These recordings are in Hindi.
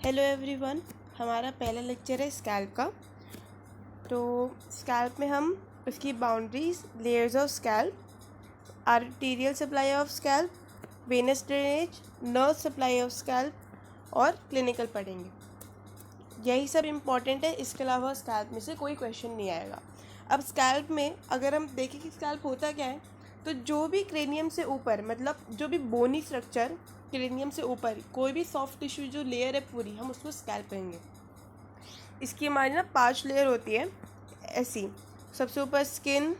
हेलो एवरीवन, हमारा पहला लेक्चर है स्कैल्प का। तो स्कैल्प में हम उसकी boundaries, layers of scalp, arterial supply of scalp, venous drainage, nerve supply of scalp और क्लिनिकल पढ़ेंगे। यही सब इम्पॉर्टेंट है। इसके अलावा स्कैल्प में से कोई क्वेश्चन नहीं आएगा। अब स्कैल्प में अगर हम देखें कि स्कैल्प होता क्या है, तो जो भी क्रेनियम से ऊपर, मतलब जो भी बोनी स्ट्रक्चर क्रेनियम से ऊपर कोई भी सॉफ्ट टिश्यू जो लेयर है पूरी, हम उसको स्कैल्प कहेंगे। इसकी हमारी 5 लेयर होती है ऐसी। सबसे ऊपर स्किन,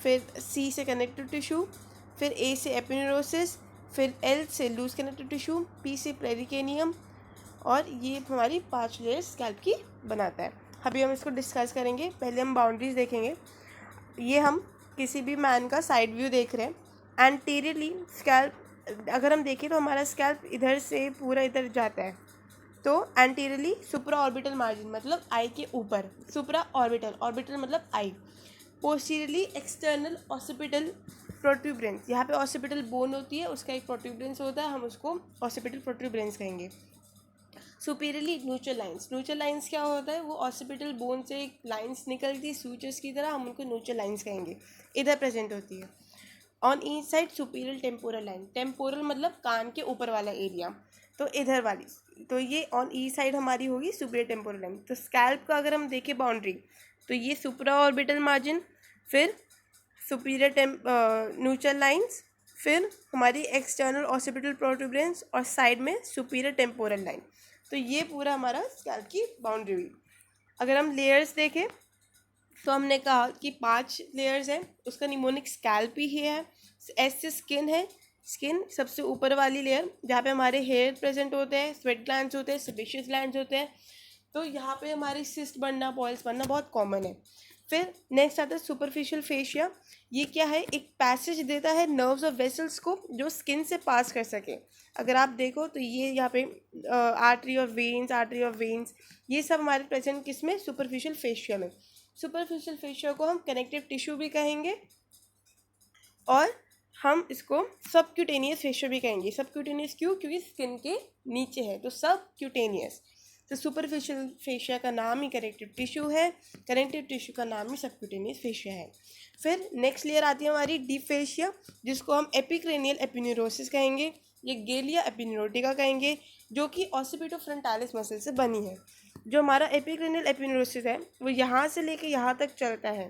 फिर सी से कनेक्टिव टिश्यू, फिर ए से एपिनेरोसिस, फिर एल से लूज कनेक्टिव टिश्यू, पी से पेरिकेनियम, और ये हमारी 5 लेयर स्कैल्प की बनाता है। अभी हम इसको डिस्कस करेंगे। पहले हम बाउंड्रीज देखेंगे। ये हम किसी भी मैन का साइड व्यू देख रहे हैं। एंटीरियरली स्कैल्प अगर हम देखें तो हमारा स्कैल्प इधर से पूरा इधर जाता है। तो एंटीरियरली सुप्रा ऑर्बिटल मार्जिन मतलब आई के ऊपर, सुप्रा ऑर्बिटल, ऑर्बिटल मतलब आई। पोस्टीरियरली एक्सटर्नल ऑसिपिटल प्रोट्यूबरेंस, यहाँ पे ऑसिपिटल बोन होती है, उसका एक प्रोट्यूबरेंस होता है, हम उसको ऑसिपिटल प्रोट्यूबरेंस कहेंगे। Superiorly neutral lines, neutral lines क्या होता है, वो ऑसिपिटल बोन से एक लाइंस निकलती है सूचर्स की तरह, हम उनको न्यूट्रल लाइंस कहेंगे, इधर प्रेजेंट होती है। On each side superior temporal line, temporal मतलब कान के ऊपर वाला एरिया, तो इधर वाली, तो ये ऑन ईच साइड हमारी होगी सुपीरियर टेम्पोरल लाइन। तो स्कैल्प का अगर हम देखें बाउंड्री, तो ये सुप्रा ऑर्बिटल मार्जिन, फिर सुपीरियर न्यूट्रल लाइंस, फिर हमारी एक्सटर्नल ऑसिपिटल प्रोट्यूबरेंस और साइड में सुपीरियर टेम्पोरल लाइन। तो ये पूरा हमारा स्कैल्प की बाउंड्री हुई। अगर हम लेयर्स देखें तो हमने कहा कि 5 लेयर्स हैं। उसका निमोनिक स्कैल्प ही है। एस से स्किन है, स्किन सबसे ऊपर वाली लेयर जहाँ पे हमारे हेयर प्रेजेंट होते हैं, स्वेट ग्लैंड्स होते हैं, सेबेशियस ग्लैंड्स होते हैं। तो यहाँ पे हमारी सिस्ट बनना, बॉयल्स बनना बहुत कॉमन है। फिर नेक्स्ट आता है सुपरफिशियल फेशिया। ये क्या है, एक पैसेज देता है नर्व्स और वेसल्स को जो स्किन से पास कर सके। अगर आप देखो तो ये यहाँ पे आर्टरी और वेन्स, आर्टरी और वेन्स, ये सब हमारे प्रेजेंट किस में, सुपरफिशियल फेशिया में। सुपरफिशियल फेशिया को हम कनेक्टिव टिश्यू भी कहेंगे और हम इसको सबक्यूटेनियस फेशिया भी कहेंगे। सबक्यूटेनियस क्यों, क्योंकि स्किन के नीचे है, तो सबक्यूटेनियस। तो सुपरफिशियल फेशिया का नाम ही कनेक्टिव टिश्यू है, कनेक्टिव टिश्यू का नाम ही सबक्यूटेनियस फेशिया है। फिर नेक्स्ट लेयर आती है हमारी डीप फेशिया, जिसको हम एपिक्रेनियल एपिन्यूरोसिस कहेंगे, ये गेलिया एपिन्यूरोटिका कहेंगे, जो कि ऑसिपिटो फ्रंटालिस मसल से बनी है। जो हमारा एपिक्रेनियल एपिन्यूरोसिस है वो यहाँ से लेके यहाँ तक चलता है।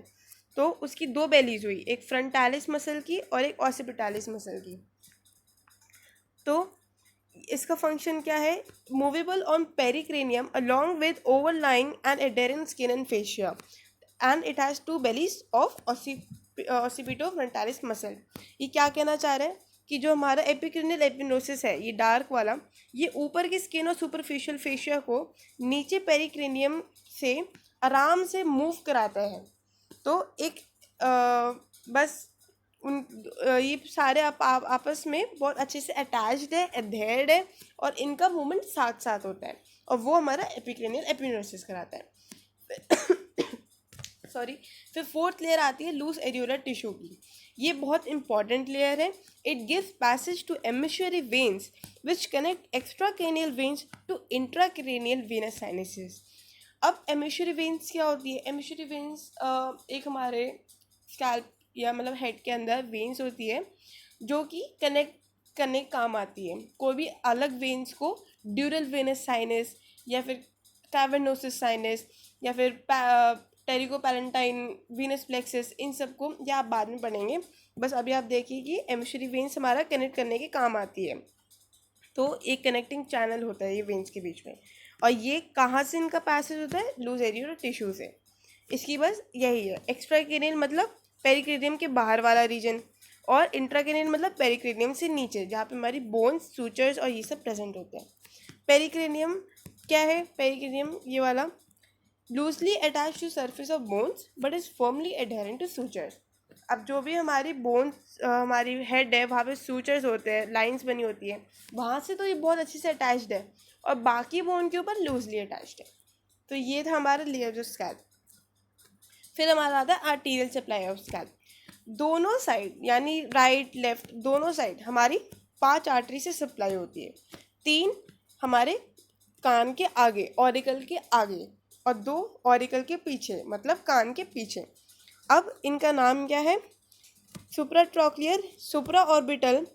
तो उसकी 2 बेलीज हुई, एक फ्रंटालिस मसल की और एक ऑसिपिटालिस मसल की। तो इसका फंक्शन क्या है, movable on pericranium along with overlying and adherent skin and fascia, and it has 2 bellies of occipito frontalis muscle. ये क्या कहना चाह रहे हैं कि जो हमारा एपिक्रेनियल एपिनोसिस है, ये डार्क वाला, ये ऊपर की स्किन और सुपरफिशियल फेशिया को नीचे पेरिक्रेनियम से आराम से मूव कराता है। तो एक बस ये सारे आपस में बहुत अच्छे से अटैच्ड है, एडहेर्ड है, और इनका मूवमेंट साथ साथ होता है, और वो हमारा एपिक्रेनियल एपिनोसिस कराता है। सॉरी। फिर 4th लेयर आती है लूज एरियोलर टिश्यू की। ये बहुत इंपॉर्टेंट लेयर है। It gives passage to emissary veins which connect extracranial veins to intracranial venous sinuses. अब एमिशरी वेन्स क्या होती है, एमिशरी वेन्स एक हमारे स्कैल्प या मतलब हेड के अंदर वेन्स होती है जो कि कनेक्ट करने काम आती है। कोई भी अलग वेन्स को ड्यूरल वेनस साइनस या फिर कैवर्नोसिस साइनस या फिर टेरिकोपैलेंटाइन वीनस प्लेक्सस, इन सबको या आप बाद में पढ़ेंगे। बस अभी आप देखिए कि एमिशरी वेन्स हमारा कनेक्ट करने के काम आती है। तो एक कनेक्टिंग चैनल होता है ये वेन्स के बीच में, और ये कहाँ से इनका पैसेज होता है, लूज एरियोलर टिश्यू से। इसकी बस यही है। एक्स्ट्राक्रेनियल मतलब पेरिक्रेनियम के बाहर वाला रीजन, और इंट्राक्रेनियल मतलब पेरिक्रेनियम से नीचे जहाँ पे हमारी बोन्स, सूचर्स और ये सब प्रेजेंट होते हैं। पेरिक्रेनियम क्या है, पेरिक्रेनियम ये वाला loosely attached to surface of bones but is firmly adherent to sutures. अब जो भी हमारी बोन्स, हमारी हेड है, वहाँ पे सूचर्स होते हैं, लाइंस बनी होती है, वहाँ से तो ये बहुत अच्छे से अटैच्ड है, और बाकी बोन के ऊपर लूजली अटैच्ड है। तो ये था हमारा लेयर ऑफ स्कैल्प। फिर हमारा आता है आर्टीरियल सप्लाई ऑफ स्कैल्प। दोनों साइड यानी राइट लेफ्ट दोनों साइड हमारी 5 आर्टरी से सप्लाई होती है। 3 हमारे कान के आगे, ऑरिकल के आगे, और 2 ऑरिकल के पीछे, मतलब कान के पीछे। अब इनका नाम क्या है? Supratrochlear, supra orbital,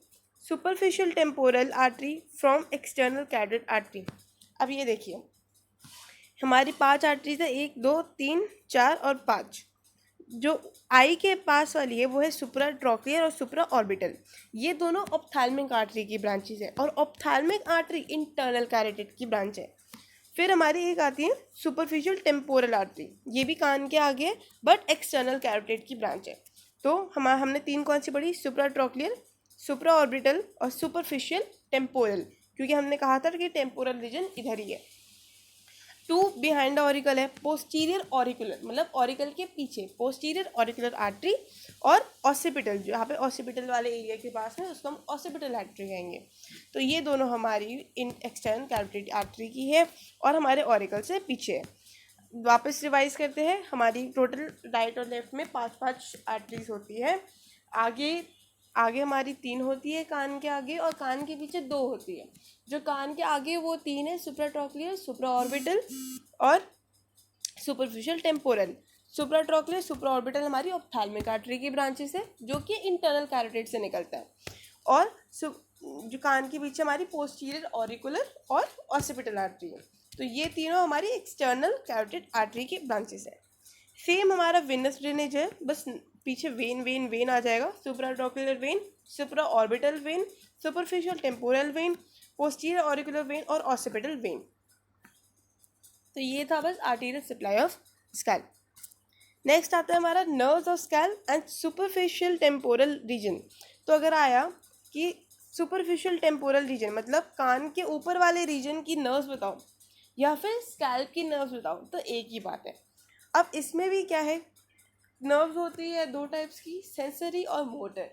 superficial temporal artery from external carotid artery. अब ये देखिए, हमारी 5 आर्टरीज है, 1 2 3 4 और 5। जो आई के पास वाली है वो है सुप्राट्रॉक्लियर और सुप्रा ऑर्बिटल। ये दोनों ऑप्थेल्मिक आर्टरी की ब्रांचेज है, और ऑप्थेल्मिक आर्टरी इंटरनल कैरोटिड की ब्रांच है। फिर हमारी एक आती है सुपरफिशियल टेम्पोरल आर्टरी, ये भी कान के आगे है बट एक्सटर्नल कैरोटिड की ब्रांच है। तो हमने 3 कौन सी पढ़ी? सुप्राट्रॉक्लियर, सुप्रा ऑर्बिटल और सुपरफिशियल टेम्पोरल, क्योंकि हमने कहा था कि टेम्पोरल रीजन इधर ही है। 2 बिहाइंड ऑरिकल है, पोस्टीरियर ऑरिकुलर, मतलब ऑरिकल के पीछे, पोस्टीरियर ऑरिकुलर आर्टरी, और ऑसिपिटल, जो यहाँ पे ऑसिपिटल वाले एरिया के पास है उसको हम ऑसिपिटल आर्टरी कहेंगे। तो ये दोनों हमारी इन एक्सटर्नल कैरोटिड आर्टरी की है और हमारे ऑरिकल से पीछे है। वापस रिवाइज करते हैं, हमारी टोटल राइट और लेफ्ट में 5-5 आर्टरीज होती है। आगे हमारी 3 होती है कान के आगे, और कान के पीछे 2 होती है। जो कान के आगे वो 3 है, सुप्राट्रॉक्लियर, सुप्रा ऑर्बिटल और सुपरफिशियल टेम्पोरल। सुप्राट्रॉक्लियर, सुप्रा ऑर्बिटल हमारी ऑप्थेल्मिक आर्टरी की ब्रांचेस है, जो कि इंटरनल कैरोटिड से निकलता है। और जो कान के पीछे हमारी पोस्टीरियर ऑरिकुलर और ऑसिपिटल आर्टरी है। तो ये तीनों हमारी एक्सटर्नल कैरोटिड आर्टरी की ब्रांचेस है। सेम हमारा वेनस ड्रेनेज है, बस पीछे वेन आ जाएगा। Supratrochlear vein, supra orbital vein, superficial temporal vein, posterior auricular vein और ऑसिपिटल वेन। तो ये था बस arterial supply of scalp. Next आता है हमारा nerves of scalp and superficial temporal region. तो अगर आया कि सुपरफिशियल टेम्पोरल रीजन मतलब कान के ऊपर वाले रीजन की नर्व्स बताओ या फिर स्कैल्प की नर्व्स बताओ, तो एक ही बात है। अब इसमें भी क्या है, नर्व्स होती है 2 टाइप्स की, सेंसरी और मोटर।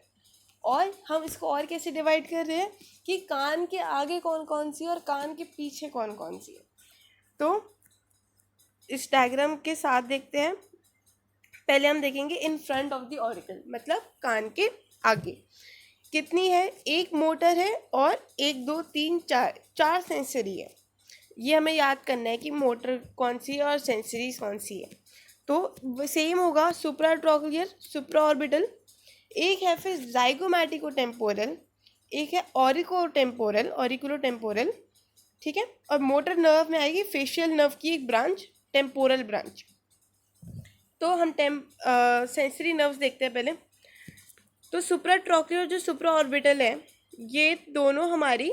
और हम इसको और कैसे डिवाइड कर रहे हैं कि कान के आगे कौन कौन सी और कान के पीछे कौन कौन सी है। तो इस डायग्राम के साथ देखते हैं। पहले हम देखेंगे in front of the auricle, मतलब कान के आगे कितनी है, 1 मोटर है और 1 2 3 4 सेंसरी है। ये हमें याद करना है कि मोटर कौन सी है और सेंसरीज कौन सी है। तो सेम होगा सुप्राट्रॉक्लियर, सुप्रा ऑर्बिटल, एक है फिर जाइगोमैटिको टेम्पोरल, एक है ऑरिकोटेम्पोरल, ऑरिकुलोटेम्पोरल, ठीक है। और मोटर नर्व में आएगी फेशियल नर्व की एक ब्रांच, टेम्पोरल ब्रांच। तो हम सेंसरी नर्व्स देखते हैं पहले। तो सुप्राट्रॉक्लियर जो सुप्रा ऑर्बिटल है, ये दोनों हमारी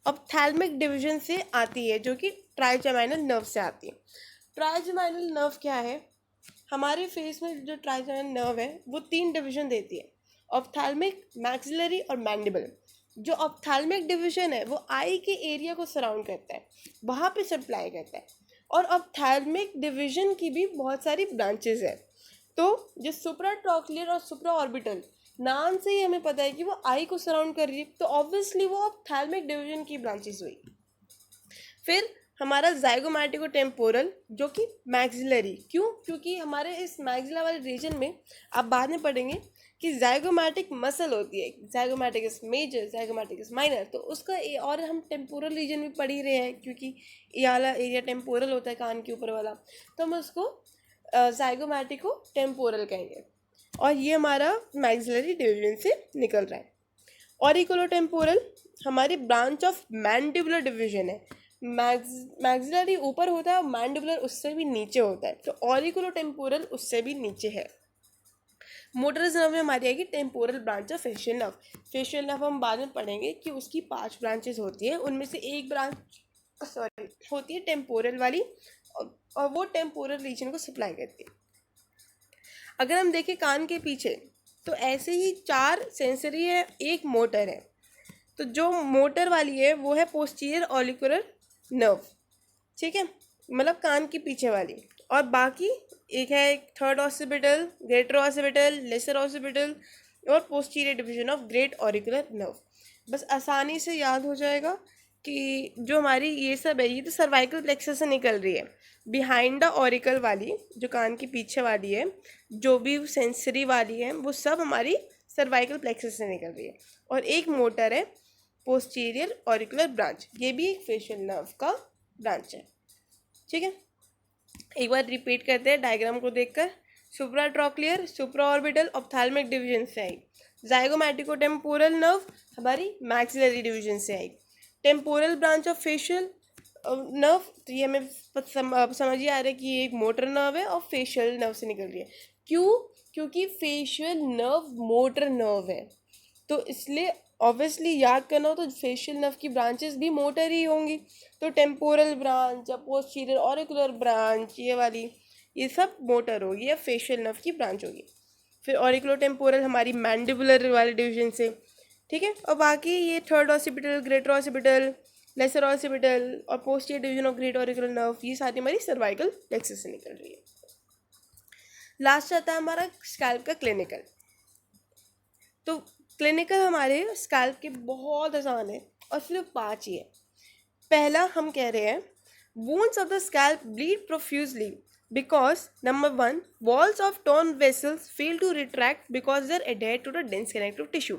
ऑप्थेल्मिक डिवीजन से आती है, जो कि ट्राइजेमिनल नर्व से आती है। ट्राइजेमिनल नर्व क्या है, हमारे फेस में जो ट्राइजेमिनल नर्व है वो 3 डिवीजन देती है, ऑप्थेल्मिक, मैक्सिलरी और मैंडिबल। जो ऑप्थेल्मिक डिवीजन है वो आई के एरिया को सराउंड करता है, वहाँ पे सप्लाई करता है। और ऑप्थेल्मिक डिवीजन की भी बहुत सारी ब्रांचेस है। तो जो सुप्राट्रॉक्लियर और सुप्रा ऑर्बिटल, नाम से ही हमें पता है कि वो आई को सराउंड कर रही है, तो ऑब्वियसली वो ऑप्थेल्मिक डिवीजन की ब्रांचेस हुई। फिर हमारा जाइगोमैटिको टेम्पोरल जो कि मैक्सिलरी, क्यों? क्योंकि हमारे इस मैक्सिला वाले रीजन में आप बाद में पढ़ेंगे कि जाइगोमैटिक मसल होती है, जाइगोमैटिकस मेजर, जाइगोमैटिकस माइनर। तो उसका और हम टेम्पोरल रीजन भी पढ़ ही रहे हैं, क्योंकि ये वाला एरिया टेम्पोरल होता है कान के ऊपर वाला, तो हम उसको जाइगोमैटिको टेम्पोरल कहेंगे। और ये हमारा मैक्सिलरी डिवीजन से निकल रहा है। ऑरिकुलोटेम्पोरल हमारी ब्रांच ऑफ मैंडिबुलर डिवीजन है। मैक्सिलरी ऊपर होता है और मैंडिबुलर उससे भी नीचे होता है, तो ऑरिकुलोटेम्पोरल उससे भी नीचे है। मोटरस नर्व में हमारी आएगी temporal branch of facial nerve. Facial nerve हम बाद में पढ़ेंगे कि उसकी 5 ब्रांचेस होती है, उनमें से एक ब्रांच होती है टेम्पोरल वाली, और वो टेम्पोरल रीजन को सप्लाई करती है। अगर हम देखें कान के पीछे, तो ऐसे ही 4 सेंसरी है, 1 मोटर है। तो जो मोटर वाली है वो है पोस्टीरियर ऑरिकुलर नर्व, ठीक है, मतलब कान के पीछे वाली। और बाकी एक है third occipital, greater occipital, lesser occipital और posterior division of great auricular nerve. बस आसानी से याद हो जाएगा कि जो हमारी ये सब है, ये तो सर्वाइकल प्लेक्सस से निकल रही है। बिहाइंड द ऑरिकल वाली जो कान के पीछे वाली है, जो भी सेंसरी वाली है, वो सब हमारी सर्वाइकल प्लेक्सस से निकल रही है। और एक मोटर है पोस्टीरियर ऑरिकुलर ब्रांच, ये भी एक फेशियल नर्व का ब्रांच है। ठीक है, एक बार रिपीट करते हैं डायग्राम को देखकर। सुप्राट्रॉक्लियर, सुप्राऑर्बिटल, ऑप्थैल्मिक डिवीजन से आई। जाइगोमैटिकोटेम्पोरल नर्व हमारी मैक्सिलरी डिवीजन से आई। Temporal branch of facial nerve, तो ये हमें समझ ही आ रहा है कि ये एक मोटर नर्व है और फेशियल नर्व से निकल रही है। क्यों? क्योंकि फेशियल नर्व मोटर नर्व है, तो इसलिए ऑब्वियसली याद करना हो तो फेशियल नर्व की ब्रांचेस भी मोटर ही होंगी। तो टेम्पोरल ब्रांच या पोस्टीरियर ऑरिकुलर ब्रांच ये वाली, ये सब मोटर होगी या फेशियल नर्व की ब्रांच होगी। फिर ऑरिकुलो टेम्पोरल हमारी मैंडिबुलर वाले डिवीजन से। ठीक है, और बाकी ये third occipital, greater occipital, lesser occipital और posterior division of great auricular nerve, ये सारी हमारी सर्वाइकल प्लेक्सस से निकल रही है। लास्ट आता है हमारा स्कैल्प का क्लिनिकल। तो क्लिनिकल हमारे स्कैल्प के बहुत आसान है और सिर्फ 5 ही है। पहला हम कह रहे हैं wounds of the scalp bleed profusely because number 1 walls of torn vessels fail to retract because they are adhered to the dense connective tissue.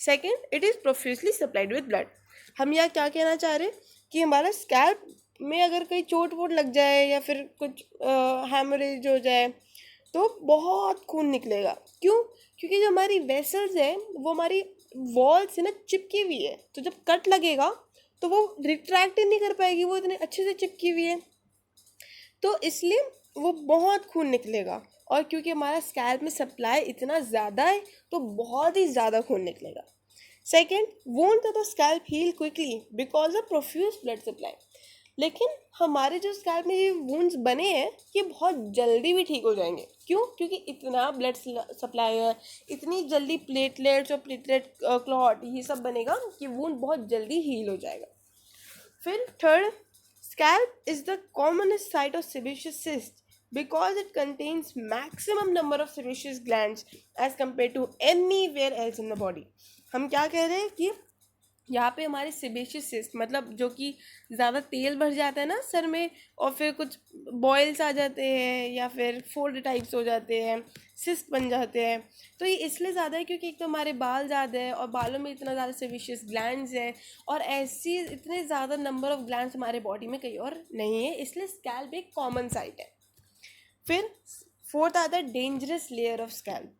Second, it is profusely supplied with blood. हम यहाँ क्या कहना चाह रहे हैं कि हमारा स्कैल्प में अगर कहीं चोट वोट लग जाए या फिर कुछ हैमरेज हो जाए तो बहुत खून निकलेगा। क्यों? क्योंकि जो हमारी वेसल्स है वो हमारी वॉल से ना चिपकी हुई है, तो जब कट लगेगा तो वो रिट्रैक्ट ही नहीं कर पाएगी, वो इतने अच्छे से चिपकी हुई है, तो इसलिए वो बहुत खून निकलेगा। और क्योंकि हमारा स्कैल्प में सप्लाई इतना ज़्यादा है तो बहुत ही ज़्यादा खून निकलेगा। Second, wounds of the scalp heal quickly because of profuse blood supply. लेकिन हमारे जो स्कैल्प में ये वुंड्स बने हैं ये बहुत जल्दी भी ठीक हो जाएंगे। क्यों? क्योंकि इतना ब्लड सप्लाई है, इतनी जल्दी प्लेटलेट्स और प्लेटलेट क्लॉट ये सब बनेगा कि वुंड बहुत जल्दी हील हो जाएगा। फिर third, scalp is the commonest site of sebaceous cyst because it contains maximum number of sebaceous glands as compared to anywhere else in the body. हम क्या कह रहे हैं कि यहाँ पे हमारे सेबेशियस सिस्ट मतलब जो कि ज़्यादा तेल भर जाता है ना सर में और फिर कुछ बॉयल्स आ जाते हैं या फिर फोल्ड टाइप्स हो जाते हैं, सिस्ट बन जाते हैं, तो ये इसलिए ज़्यादा है क्योंकि एक तो हमारे बाल ज़्यादा है और बालों में इतना ज़्यादा सेबेशियस ग्लैंड्स हैं और ऐसी इतने ज़्यादा नंबर ऑफ ग्लैंड्स हमारे बॉडी में कहीं और नहीं है, इसलिए स्कैल्प एक कॉमन साइट है। फिर फोर्थ आता है dangerous layer of scalp.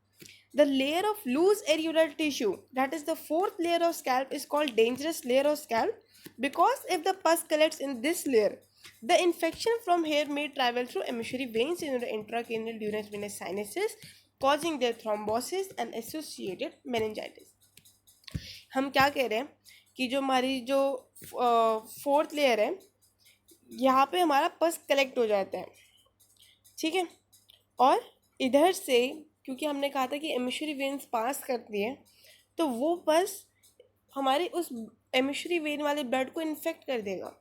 The layer of loose areolar tissue, that is the fourth layer of scalp, is called dangerous layer of scalp because if the pus collects in this layer, the infection from here may travel through emissary veins in the intracranial dural venous sinuses, causing their thrombosis and associated meningitis. हम क्या कह रहे हैं कि जो हमारी जो फोर्थ लेयर है यहाँ पे हमारा पस कलेक्ट हो जाता है, ठीक है, और इधर से क्योंकि हमने कहा था कि एमिशरी वेन्स पास करती है तो वो पस हमारे उस एमिशरी वेन वाले ब्लड को इन्फेक्ट कर देगा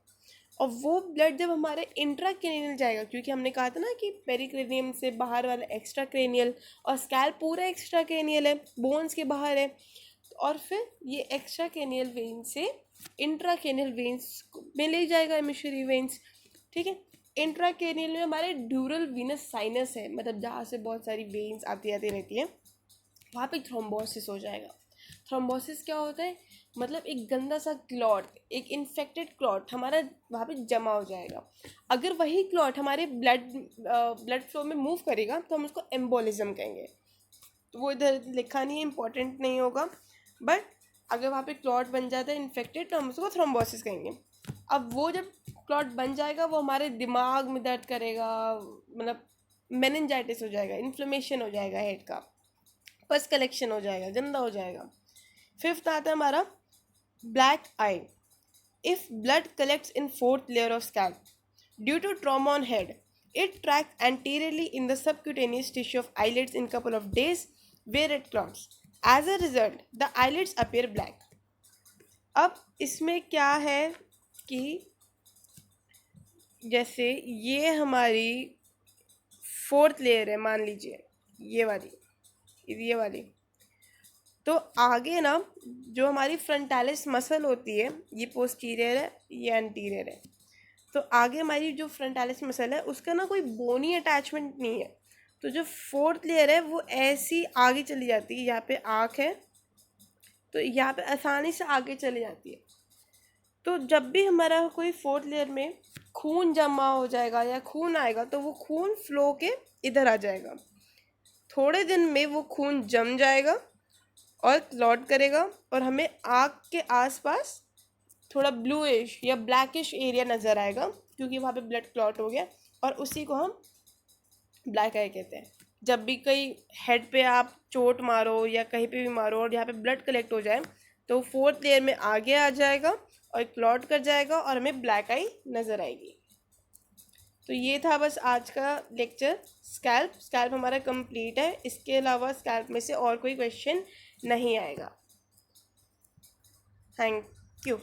और वो ब्लड जब हमारे इंट्राक्रेनियल जाएगा, क्योंकि हमने कहा था ना कि पेरिक्रेनियम से बाहर वाला एक्स्ट्रा क्रेनियल और स्कैल्प पूरा एक्स्ट्रा क्रेनियल है, बोन्स के बाहर है, और फिर ये एक्स्ट्रा क्रेनियल वेन से इंट्राक्रेनियल वेन्स में ले जाएगा एमिशरी वेन्स। ठीक है, इंट्राक्रेनियल में हमारे ड्यूरल वीनस साइनस है, मतलब जहाँ से बहुत सारी वेन्स आती रहती हैं, वहाँ पे थ्रोम्बोसिस हो जाएगा। थ्रोम्बोसिस क्या होता है? मतलब एक गंदा सा क्लॉट, एक इन्फेक्टेड क्लॉट हमारा वहाँ पे जमा हो जाएगा। अगर वही क्लॉट हमारे ब्लड फ्लो में मूव करेगा तो हम उसको एम्बोलिज्म कहेंगे। तो वो इधर लिखा नहीं है, इंपॉर्टेंट नहीं होगा, बट अगर वहाँ पे क्लॉट बन जाता है इन्फेक्टेड तो हम उसको थ्रोम्बोसिस कहेंगे। अब वो जब क्लॉट बन जाएगा वो हमारे दिमाग में दर्द करेगा, मतलब मेनिंजाइटिस हो जाएगा, इन्फ्लेमेशन हो जाएगा हेड का, पस कलेक्शन हो जाएगा, गंदा हो जाएगा। फिफ्थ आता है हमारा black eye. If blood collects in fourth layer of scalp due to trauma on head, it tracks anteriorly in the subcutaneous tissue of eyelids in couple of days where it clots. As a result, the eyelids appear black. अब इसमें क्या है कि जैसे ये हमारी फोर्थ लेयर है, मान लीजिए ये वाली, तो आगे ना जो हमारी फ्रंटालिस मसल होती है, ये पोस्टीरियर है, ये एंटीरियर है, तो आगे हमारी जो फ्रंटालिस मसल है उसका ना कोई बोनी अटैचमेंट नहीं है, तो जो फोर्थ लेयर है वो ऐसी आगे चली जाती है। यहाँ पे आँख है तो यहाँ पे आसानी से आगे चली जाती है, तो जब भी हमारा कोई फोर्थ लेयर में खून जमा हो जाएगा या खून आएगा तो वो खून फ्लो के इधर आ जाएगा, थोड़े दिन में वो खून जम जाएगा और क्लॉट करेगा और हमें आँख के आसपास थोड़ा ब्लूइश या ब्लैकिश एरिया नज़र आएगा क्योंकि वहाँ पे ब्लड क्लॉट हो गया, और उसी को हम ब्लैक आई कहते हैं। जब भी कहीं हेड पे आप चोट मारो या कहीं पे भी मारो और यहाँ पे ब्लड कलेक्ट हो जाए तो फोर्थ लेयर में आगे आ जाएगा और क्लॉट कर जाएगा और हमें ब्लैक आई नज़र आएगी। तो ये था बस आज का लेक्चर। स्कैल्प हमारा कंप्लीट है, इसके अलावा स्कैल्प में से और कोई क्वेश्चन नहीं आएगा। Thank you.